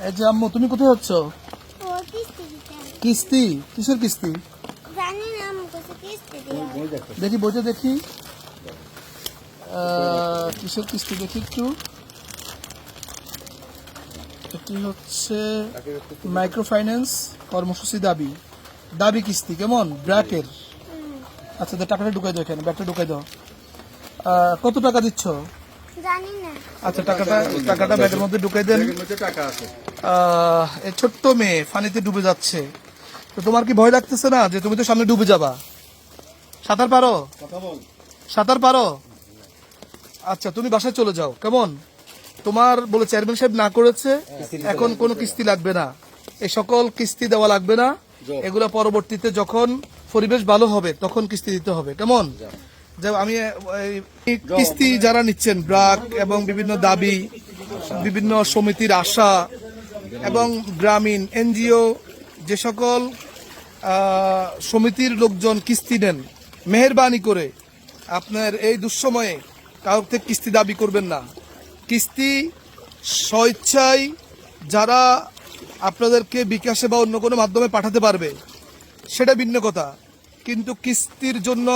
এই যে আম্মু, তুমি কোথায় যাচ্ছ? ও কিস্তি দিতে কিস্তি? কিসের কিস্তি? জানি না আমি কত কিস্তি দিই দেখি বইটা দেখি। কিসের কিস্তি দেখি একটু। এটি হচ্ছে মাইক্রো ফাইন্যান্স কর্মসূচি দাবি দাবি কিস্তি, কেমন ব্র্যাকের। আচ্ছা, টাকাটা ঢুকাই দাও, এখানে ব্যাগটা ঢুকাই দাও। কত টাকা দিচ্ছ? জানি না আচ্ছা, টাকাটা ব্যাগের মধ্যে ঢুকাই দেন। এই ছোট্ট মেয়ে পানিতে ডুবে যাচ্ছে, তো তোমার কি ভয় লাগতেছে না যে তুমি তো সামনে ডুবে যাবা? সাঁতার পারো? সাঁতার পারো? আচ্ছা, তুমি বাসায় চলে যাও, কেমন? তোমার বলে চেয়ারম্যান সাহেব না করেছে, এখন কোনো কিস্তি লাগবে না, এই সকল কিস্তি দেওয়া লাগবে না। এগুলো পরবর্তীতে যখন পরিবেশ ভালো হবে তখন কিস্তি দিতে হবে, কেমন? যে আমি এই কিস্তি যারা নিচ্ছেন ব্রাক এবং বিভিন্ন দাবি, বিভিন্ন সমিতির আশা এবং গ্রামীণ এনজিও, যে সকল সমিতির লোকজন কিস্তি নেন, মেহেরবানি করে আপনার এই দুঃসময়ে কারোর থেকে কিস্তি দাবি করবেন না। কিস্তি স্বেচ্ছায় যারা আপনাদেরকে বিকাশে বা অন্য কোনো মাধ্যমে পাঠাতে পারবে সেটা ভিন্ন কথা, কিন্তু কিস্তির জন্য